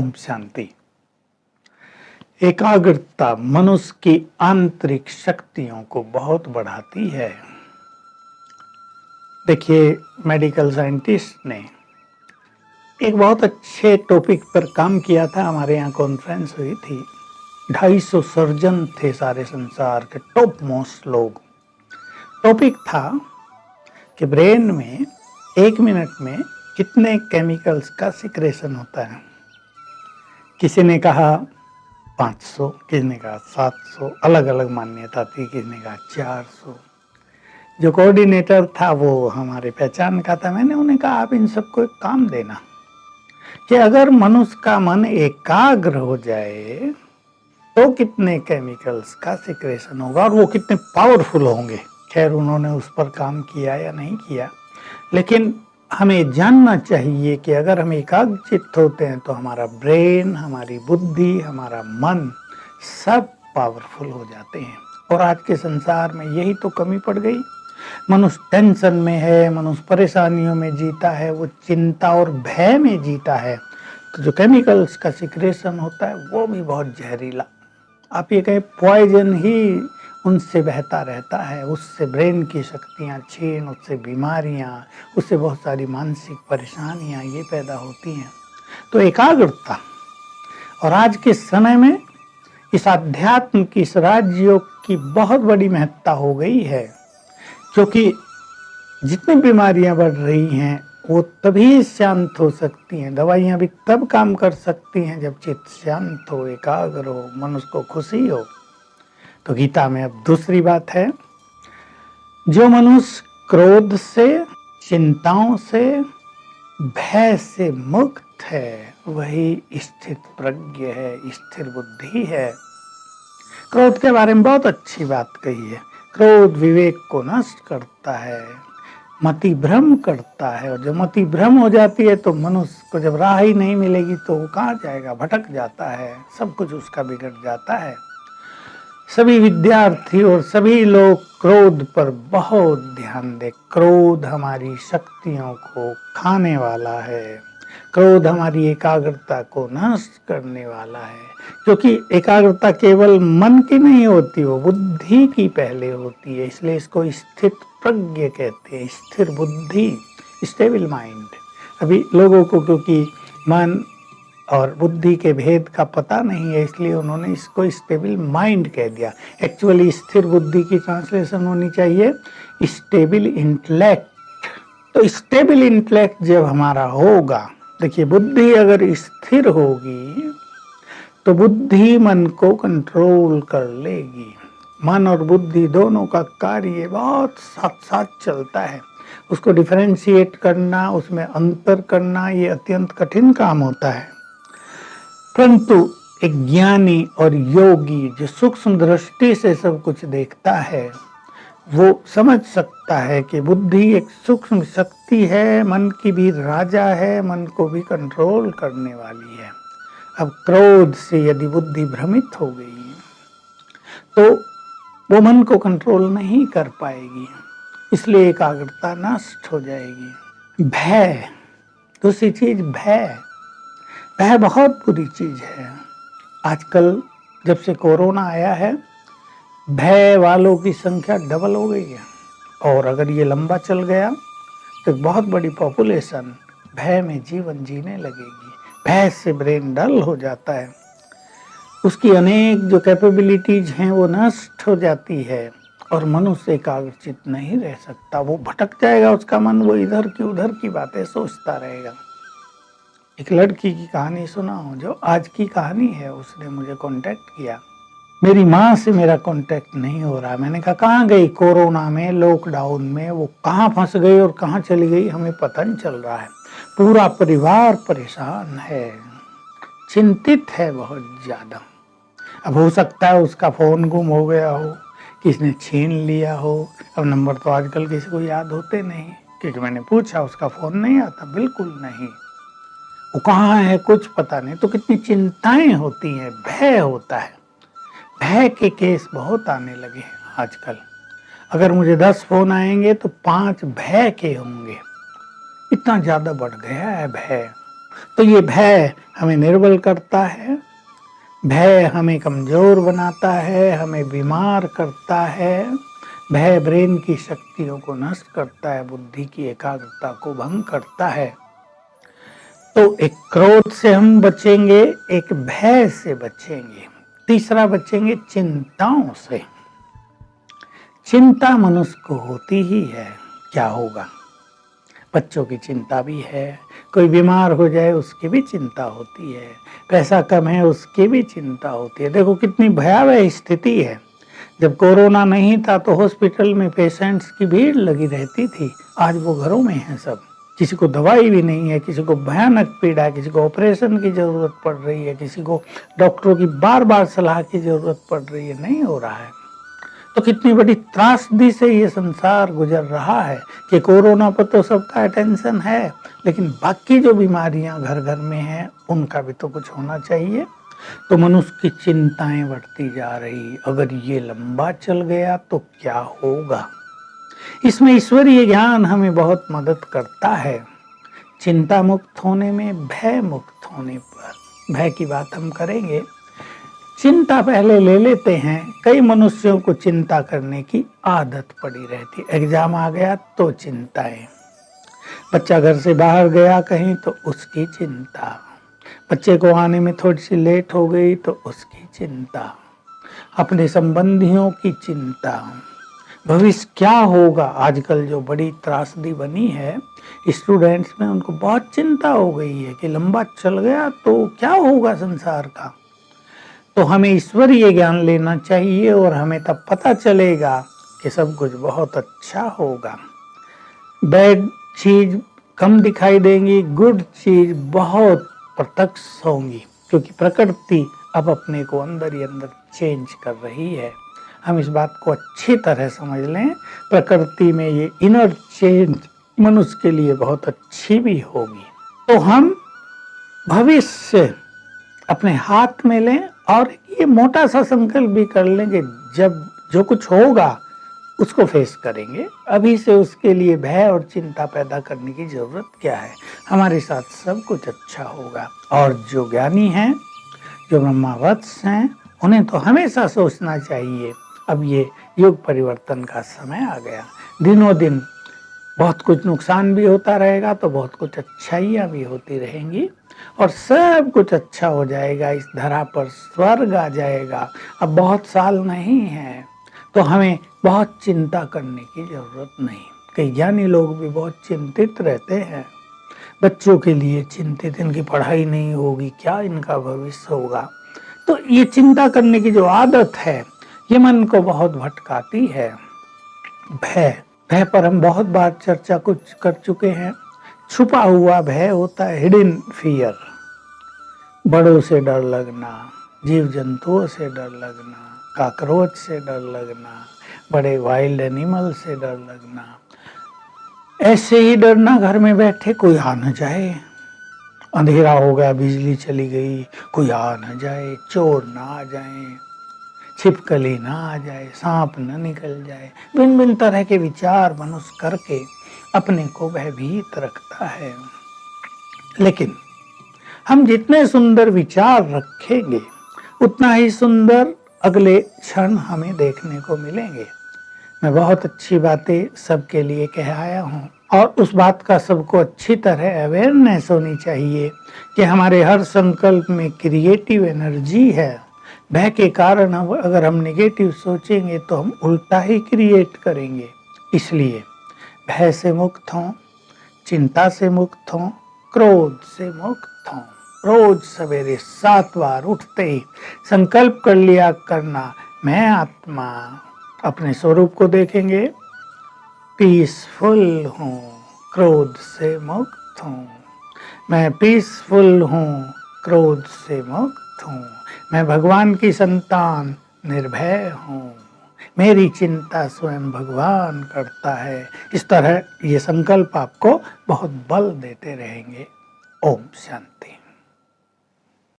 ओम शांति। एकाग्रता मनुष्य की आंतरिक शक्तियों को बहुत बढ़ाती है। देखिए, मेडिकल साइंटिस्ट ने एक बहुत अच्छे टॉपिक पर काम किया था। हमारे यहाँ कॉन्फ्रेंस हुई थी। 250 सर्जन थे सारे संसार के टॉप मोस्ट लोग। टॉपिक था कि ब्रेन में 1 मिनट में कितने केमिकल्स का सिक्रेशन होता है। किसी ने कहा 500, किसी ने कहा 700, अलग अलग मान्यता थी, किसी ने कहा 400। जो कोऑर्डिनेटर था वो हमारे पहचान का था। मैंने उन्हें कहा आप इन सबको एक काम देना कि अगर मनुष्य का मन एकाग्र हो जाए तो कितने केमिकल्स का सिक्रेशन होगा और वो कितने पावरफुल होंगे। खैर, उन्होंने उस पर काम किया या नहीं किया, लेकिन हमें जानना चाहिए कि अगर हम एकाग्रचित्त होते हैं तो हमारा ब्रेन, हमारी बुद्धि, हमारा मन सब पावरफुल हो जाते हैं। और आज के संसार में यही तो कमी पड़ गई। मनुष्य टेंशन में है, मनुष्य परेशानियों में जीता है, वो चिंता और भय में जीता है। तो जो केमिकल्स का सिक्रेशन होता है वो भी बहुत जहरीला, आप ये कहें पॉइजन ही उनसे बहता रहता है। उससे ब्रेन की शक्तियाँ छीन, उससे बीमारियाँ, उससे बहुत सारी मानसिक परेशानियाँ ये पैदा होती हैं। तो एकाग्रता, और आज के समय में इस अध्यात्म की, इस राजयोग की बहुत बड़ी महत्ता हो गई है, क्योंकि जितनी बीमारियां बढ़ रही हैं वो तभी शांत हो सकती हैं। दवाइयां भी तब काम कर सकती हैं जब चित्त शांत हो, एकाग्र हो, मनुष्य को खुशी हो। तो गीता में अब दूसरी बात है, जो मनुष्य क्रोध से, चिंताओं से, भय से मुक्त है वही स्थित प्रज्ञ है, स्थिर बुद्धि है। क्रोध के बारे में बहुत अच्छी बात कही है। क्रोध विवेक को नष्ट करता है, मति भ्रम करता है, और जब मति भ्रम हो जाती है तो मनुष्य को जब राह ही नहीं मिलेगी तो वो कहाँ जाएगा, भटक जाता है, सब कुछ उसका बिगड़ जाता है। सभी विद्यार्थी और सभी लोग क्रोध पर बहुत ध्यान दें। क्रोध हमारी शक्तियों को खाने वाला है, क्रोध हमारी एकाग्रता को नष्ट करने वाला है। क्योंकि एकाग्रता केवल मन की नहीं होती, वो बुद्धि की पहले होती है, इसलिए इसको स्थित प्रज्ञ कहते हैं, स्थिर बुद्धि, स्टेबल माइंड। अभी लोगों को क्योंकि मन और बुद्धि के भेद का पता नहीं है, इसलिए उन्होंने इसको स्टेबल माइंड कह दिया। एक्चुअली स्थिर बुद्धि की ट्रांसलेशन होनी चाहिए स्टेबल इंटेलेक्ट। तो स्टेबल इंटेलेक्ट जब हमारा होगा, देखिए बुद्धि अगर स्थिर होगी तो बुद्धि मन को कंट्रोल कर लेगी। मन और बुद्धि दोनों का कार्य बहुत साथ साथ चलता है। उसको डिफरेंशिएट करना, उसमें अंतर करना, ये अत्यंत कठिन काम होता है। परंतु एक ज्ञानी और योगी जो सूक्ष्म दृष्टि से सब कुछ देखता है वो समझ सकता है कि बुद्धि एक सूक्ष्म शक्ति है, मन की भी राजा है, मन को भी कंट्रोल करने वाली है। अब क्रोध से यदि बुद्धि भ्रमित हो गई तो वो मन को कंट्रोल नहीं कर पाएगी, इसलिए एकाग्रता नष्ट हो जाएगी। भय, दूसरी चीज भय। भय बहुत बुरी चीज है। आजकल जब से कोरोना आया है, भय वालों की संख्या डबल हो गई है, और अगर ये लंबा चल गया तो बहुत बड़ी पॉपुलेशन भय में जीवन जीने लगेगी। भय से ब्रेन डल हो जाता है, उसकी अनेक जो कैपेबिलिटीज हैं वो नष्ट हो जाती है, और मनुष्य एकाग्रचित नहीं रह सकता। वो भटक जाएगा, उसका मन वो इधर की उधर की बातें सोचता रहेगा। एक लड़की की कहानी सुना हूँ, जो आज की कहानी है। उसने मुझे कांटेक्ट किया, मेरी माँ से मेरा कांटेक्ट नहीं हो रहा। मैंने कहा कहाँ गई? कोरोना में, लॉकडाउन में वो कहाँ फंस गई और कहाँ चली गई हमें पता नहीं चल रहा है। पूरा परिवार परेशान है, चिंतित है बहुत ज्यादा। अब हो सकता है उसका फोन गुम हो गया हो, किसने छीन लिया हो। अब नंबर तो आजकल किसी को याद होते नहीं, क्योंकि मैंने पूछा उसका फोन नहीं आता, बिल्कुल नहीं। वो कहाँ है कुछ पता नहीं। तो कितनी चिंताएं होती हैं, भय होता है। भय के केस बहुत आने लगे हैं आजकल। अगर मुझे 10 फोन आएंगे तो 5 भय के होंगे। इतना ज्यादा बढ़ गया है भय। तो ये भय हमें निर्बल करता है, भय हमें कमजोर बनाता है, हमें बीमार करता है। भय ब्रेन की शक्तियों को नष्ट करता है, बुद्धि की एकाग्रता को भंग करता है। तो एक क्रोध से हम बचेंगे, एक भय से बचेंगे, तीसरा बचेंगे चिंताओं से। चिंता मनुष्य को होती ही है, क्या होगा। बच्चों की चिंता भी है, कोई बीमार हो जाए उसकी भी चिंता होती है, पैसा कम है उसकी भी चिंता होती है। देखो कितनी भयावह स्थिति है। जब कोरोना नहीं था तो हॉस्पिटल में पेशेंट्स की भीड़ लगी रहती थी, आज वो घरों में हैं सब। किसी को दवाई भी नहीं है, किसी को भयानक पीड़ा है, किसी को ऑपरेशन की जरूरत पड़ रही है, किसी को डॉक्टरों की बार बार सलाह की जरूरत पड़ रही है, नहीं हो रहा है। तो कितनी बड़ी त्रासदी से ये संसार गुजर रहा है कि कोरोना पर तो सबका अटेंशन है, लेकिन बाकी जो बीमारियां घर घर में हैं उनका भी तो कुछ होना चाहिए। तो मनुष्य की चिंताएं बढ़ती जा रही, अगर ये लंबा चल गया तो क्या होगा। इसमें ईश्वरीय ज्ञान हमें बहुत मदद करता है, चिंता मुक्त होने में, भय मुक्त होने पर। भय की बात हम करेंगे, चिंता पहले ले लेते हैं। कई मनुष्यों को चिंता करने की आदत पड़ी रहती, एग्जाम आ गया तो चिंताएं, बच्चा घर से बाहर गया कहीं तो उसकी चिंता, बच्चे को आने में थोड़ी सी लेट हो गई तो उसकी चिंता, अपने संबंधियों की चिंता, भविष्य क्या होगा। आजकल जो बड़ी त्रासदी बनी है स्टूडेंट्स में, उनको बहुत चिंता हो गई है कि लंबा चल गया तो क्या होगा संसार का। तो हमें ईश्वरीय ज्ञान लेना चाहिए और हमें तब पता चलेगा कि सब कुछ बहुत अच्छा होगा। बैड चीज कम दिखाई देंगी, गुड चीज बहुत प्रत्यक्ष होंगी, क्योंकि प्रकृति अब अपने को अंदर ही अंदर चेंज कर रही है। हम इस बात को अच्छी तरह समझ लें, प्रकृति में ये इनर चेंज मनुष्य के लिए बहुत अच्छी भी होगी। तो हम भविष्य अपने हाथ में लें और ये मोटा सा संकल्प भी कर लेंगे, जब जो कुछ होगा उसको फेस करेंगे। अभी से उसके लिए भय और चिंता पैदा करने की जरूरत क्या है, हमारे साथ सब कुछ अच्छा होगा। और जो ज्ञानी हैं, जो ब्रह्मावत्स हैं, उन्हें तो हमेशा सोचना चाहिए अब ये युग परिवर्तन का समय आ गया, दिनों दिन बहुत कुछ नुकसान भी होता रहेगा तो बहुत कुछ अच्छाइयाँ भी होती रहेंगी और सब कुछ अच्छा हो जाएगा। इस धरा पर स्वर्ग आ जाएगा। अब बहुत साल नहीं है तो हमें बहुत चिंता करने की जरूरत नहीं। कई ज्ञानी लोग भी बहुत चिंतित रहते हैं, बच्चों के लिए चिंतित, इनकी पढ़ाई नहीं होगी, क्या इनका भविष्य होगा। तो ये चिंता करने की जो आदत है ये मन को बहुत भटकाती है। भय पर हम बहुत बार चर्चा कुछ कर चुके हैं। छुपा हुआ भय होता है, हिडन फियर। बड़ों से डर लगना, जीव जंतुओं से डर लगना, कॉकरोच से डर लगना, बड़े वाइल्ड एनिमल से डर लगना। ऐसे ही डरना घर में बैठे कोई आ न जाए, अंधेरा हो गया, बिजली चली गई, कोई आ न जाए, चोर ना आ जाए, छिपकली ना आ जाए, सांप न निकल जाए। भिन्न भिन्न तरह के विचार मनुष्य करके अपने को भयभीत रखता है। लेकिन हम जितने सुंदर विचार रखेंगे उतना ही सुंदर अगले क्षण हमें देखने को मिलेंगे। मैं बहुत अच्छी बातें सबके लिए कह आया हूँ और उस बात का सबको अच्छी तरह अवेयरनेस होनी चाहिए कि हमारे हर संकल्प में क्रिएटिव एनर्जी है। भय के कारण अगर हम नेगेटिव सोचेंगे तो हम उल्टा ही क्रिएट करेंगे। इसलिए भय से मुक्त हों, चिंता से मुक्त हों, क्रोध से मुक्त हों। रोज सवेरे 7 बार उठते ही संकल्प कर लिया करना, मैं आत्मा अपने स्वरूप को देखेंगे, पीसफुल हूँ, क्रोध से मुक्त हूँ। मैं पीसफुल हूँ, क्रोध से मुक्त हूँ। मैं भगवान की संतान निर्भय हूँ, मेरी चिंता स्वयं भगवान करता है। इस तरह ये संकल्प आपको बहुत बल देते रहेंगे। ओम शांति।